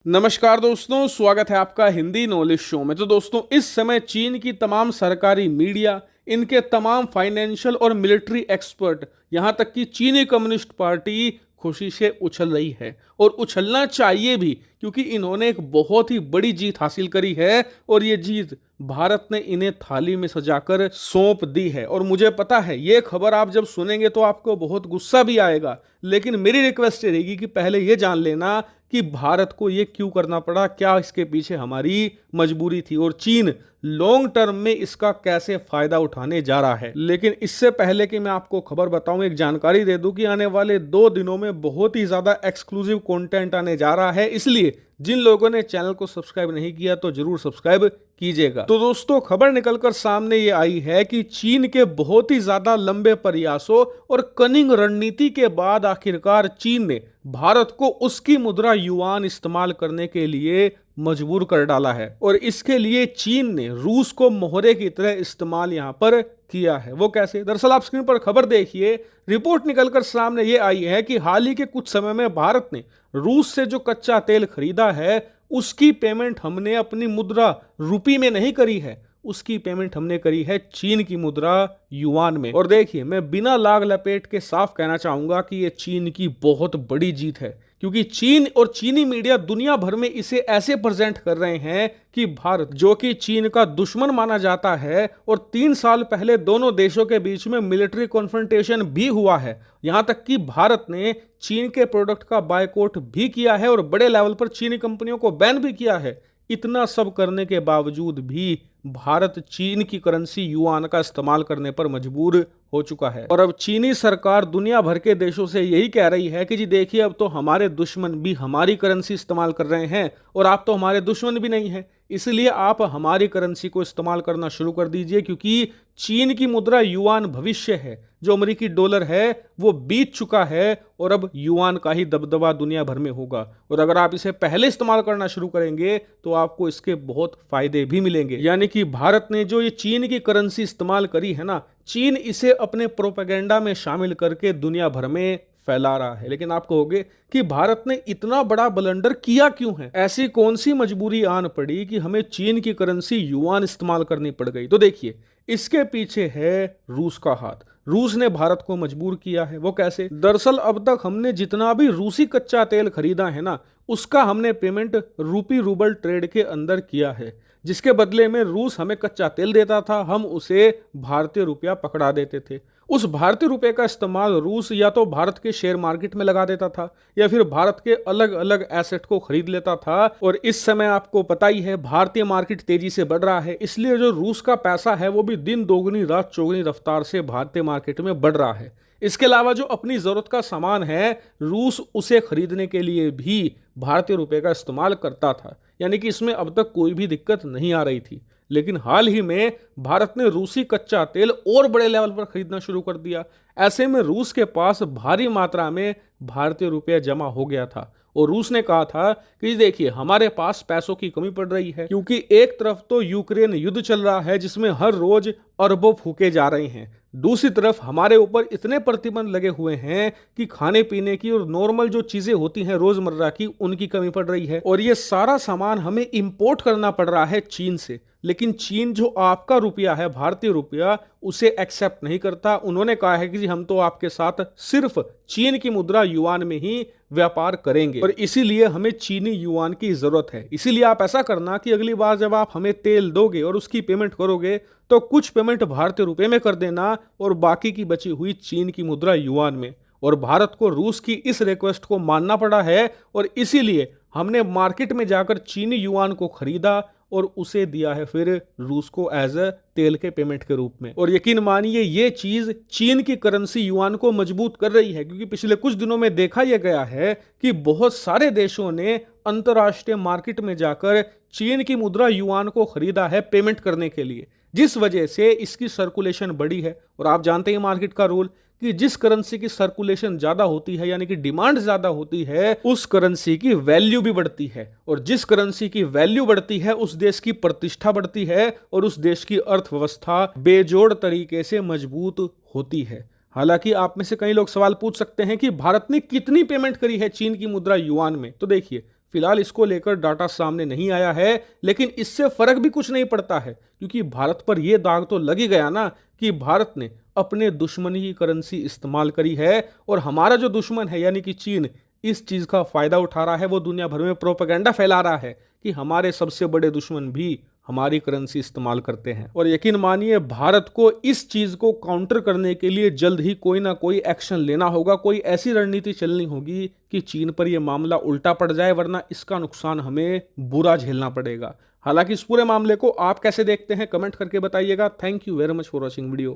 नमस्कार दोस्तों, स्वागत है आपका हिंदी नॉलेज शो में। तो दोस्तों, इस समय चीन की तमाम सरकारी मीडिया, इनके तमाम फाइनेंशियल और मिलिट्री एक्सपर्ट, यहां तक कि चीनी कम्युनिस्ट पार्टी खुशी से उछल रही है और उछलना चाहिए भी, क्योंकि इन्होंने एक बहुत ही बड़ी जीत हासिल करी है और ये जीत भारत ने इन्हें थाली में सजाकर सौंप दी है। और मुझे पता है ये खबर आप जब सुनेंगे तो आपको बहुत गुस्सा भी आएगा, लेकिन मेरी रिक्वेस्ट रहेगी कि पहले ये जान लेना कि भारत को ये क्यों करना पड़ा, क्या इसके पीछे हमारी मजबूरी थी और चीन लॉन्ग टर्म में इसका कैसे फायदा उठाने जा रहा है। लेकिन इससे पहले कि मैं आपको खबर बताऊं, एक जानकारी दे दूं कि आने वाले 2 दिनों में बहुत ही ज्यादा एक्सक्लूसिव कंटेंट आने जा रहा है, इसलिए जिन लोगों ने चैनल को सब्सक्राइब नहीं किया तो जरूर सब्सक्राइब कीजिएगा। तो दोस्तों, खबर निकलकर सामने ये आई है कि चीन के बहुत ही ज्यादा लंबे प्रयासों और कनिंग रणनीति के बाद आखिरकार चीन ने भारत को उसकी मुद्रा युआन इस्तेमाल करने के लिए मजबूर कर डाला है और इसके लिए चीन ने रूस को मोहरे की तरह इस्तेमाल यहां पर किया है। वो कैसे? दरअसल आप स्क्रीन पर खबर देखिए। रिपोर्ट निकलकर सामने ये आई है कि हाल ही के कुछ समय में भारत ने रूस से जो कच्चा तेल खरीदा है उसकी पेमेंट हमने अपनी मुद्रा रुपी में नहीं करी है, उसकी पेमेंट हमने करी है चीन की मुद्रा युआन में। और देखिए, मैं बिना लाग लपेट के साफ कहना चाहूंगा कि ये चीन की बहुत बड़ी जीत है, क्योंकि चीन और चीनी मीडिया दुनिया भर में इसे ऐसे प्रेजेंट कर रहे हैं कि भारत, जो कि चीन का दुश्मन माना जाता है और 3 साल पहले दोनों देशों के बीच में मिलिट्री कॉन्फ्रंटेशन भी हुआ है, यहां तक कि भारत ने चीन के प्रोडक्ट का बायकॉट भी किया है और बड़े लेवल पर चीनी कंपनियों को बैन भी किया है। इतना सब करने के बावजूद भी भारत चीन की करेंसी युआन का इस्तेमाल करने पर मजबूर हो चुका है। और अब चीनी सरकार दुनिया भर के देशों से यही कह रही है कि जी देखिए, अब तो हमारे दुश्मन भी हमारी करेंसी इस्तेमाल कर रहे हैं और आप तो हमारे दुश्मन भी नहीं हैं, इसलिए आप हमारी करेंसी को इस्तेमाल करना शुरू कर दीजिए, क्योंकि चीन की मुद्रा युआन भविष्य है। जो अमेरिकी डॉलर है वो बीत चुका है और अब युआन का ही दबदबा दुनिया भर में होगा। और अगर आप इसे पहले इस्तेमाल करना शुरू करेंगे तो आपको इसके बहुत फायदे भी मिलेंगे। यानी कि भारत ने जो ये चीन की करेंसी इस्तेमाल करी है ना, चीन इसे अपने प्रोपेगेंडा में शामिल करके दुनिया भर में फैला रहा है। लेकिन आप कहोगे कि भारत ने इतना बड़ा ब्लंडर किया क्यों है? ऐसी कौन सी मजबूरी आन पड़ी कि हमें चीन की करेंसी युआन इस्तेमाल करनी पड़ गई? तो देखिए, इसके पीछे है रूस का हाथ। रूस ने भारत को मजबूर किया है। वो कैसे? दरअसल अब तक हमने जितना भी रूसी कच्चा तेल खरीदा है ना, उसका हमने पेमेंट रूपी रूबल ट्रेड के अंदर किया है, जिसके बदले में रूस हमें कच्चा तेल देता था, हम उसे भारतीय रुपया पकड़ा देते थे। उस भारतीय रुपए का इस्तेमाल रूस या तो भारत के शेयर मार्केट में लगा देता था या फिर भारत के अलग अलग एसेट को खरीद लेता था। और इस समय आपको पता ही है, भारतीय मार्केट तेजी से बढ़ रहा है, इसलिए जो रूस का पैसा है वो भी दिन दोगुनी रात चौगुनी रफ्तार से भारतीय मार्केट में बढ़ रहा है। इसके अलावा जो अपनी जरूरत का सामान है, रूस उसे खरीदने के लिए भी भारतीय रुपए का इस्तेमाल करता था, यानी कि इसमें अब तक कोई भी दिक्कत नहीं आ रही थी। लेकिन हाल ही में भारत ने रूसी कच्चा तेल और बड़े लेवल पर खरीदना शुरू कर दिया। ऐसे में रूस के पास भारी मात्रा में भारतीय रुपया जमा हो गया था और रूस ने कहा था कि देखिए, हमारे पास पैसों की कमी पड़ रही है, क्योंकि एक तरफ तो यूक्रेन युद्ध चल रहा है जिसमें हर रोज अरबों फूके जा रहे हैं, दूसरी तरफ हमारे ऊपर इतने प्रतिबंध लगे हुए हैं कि खाने पीने की और नॉर्मल जो चीजें होती हैं रोजमर्रा की, उनकी कमी पड़ रही है और ये सारा सामान हमें इंपोर्ट करना पड़ रहा है चीन से। लेकिन चीन जो आपका रुपया है, भारतीय रुपया, उसे एक्सेप्ट नहीं करता। उन्होंने कहा है कि जी हम तो आपके साथ सिर्फ चीन की मुद्रा युआन में ही व्यापार करेंगे और इसीलिए हमें चीनी युआन की जरूरत है। इसीलिए आप ऐसा करना कि अगली बार जब आप हमें तेल दोगे और उसकी पेमेंट करोगे तो कुछ पेमेंट भारतीय रुपए में कर देना और बाकी की बची हुई चीन की मुद्रा युआन में। और भारत को रूस की इस रिक्वेस्ट को मानना पड़ा है और इसीलिए हमने मार्केट में जाकर चीनी युआन को खरीदा और उसे दिया है फिर रूस को एज अ तेल के पेमेंट के रूप में। और यकीन मानिए, ये चीज चीन की करेंसी युआन को मजबूत कर रही है, क्योंकि पिछले कुछ दिनों में देखा यह गया है कि बहुत सारे देशों ने अंतर्राष्ट्रीय मार्केट में जाकर चीन की मुद्रा युआन को खरीदा है पेमेंट करने के लिए, जिस वजह से इसकी सर्कुलेशन बढ़ी है। और आप जानते हैं मार्केट का रूल कि जिस करेंसी की सर्कुलेशन ज्यादा होती है, यानी कि डिमांड ज्यादा होती है, उस करेंसी की वैल्यू भी बढ़ती है और जिस करेंसी की वैल्यू बढ़ती है उस देश की प्रतिष्ठा बढ़ती है और उस देश की अर्थव्यवस्था बेजोड़ तरीके से मजबूत होती है। हालांकि आप में से कई लोग सवाल पूछ सकते हैं कि भारत ने कितनी पेमेंट करी है चीन की मुद्रा युआन में। तो देखिए, फिलहाल इसको लेकर डाटा सामने नहीं आया है, लेकिन इससे फर्क भी कुछ नहीं पड़ता है, क्योंकि भारत पर यह दाग तो लग ही गया ना कि भारत ने अपने दुश्मन की करेंसी इस्तेमाल करी है, और हमारा जो दुश्मन है यानी कि चीन इस चीज का फायदा उठा रहा है। वो दुनिया भर में प्रोपेगेंडा फैला रहा है कि हमारे सबसे बड़े दुश्मन भी हमारी करेंसी इस्तेमाल करते हैं। और यकीन मानिए, भारत को इस चीज को काउंटर करने के लिए जल्द ही कोई ना कोई एक्शन लेना होगा, कोई ऐसी रणनीति चलनी होगी कि चीन पर यह मामला उल्टा पड़ जाए, वरना इसका नुकसान हमें बुरा झेलना पड़ेगा। हालांकि इस पूरे मामले को आप कैसे देखते हैं, कमेंट करके बताइएगा। Thank you very much for watching video.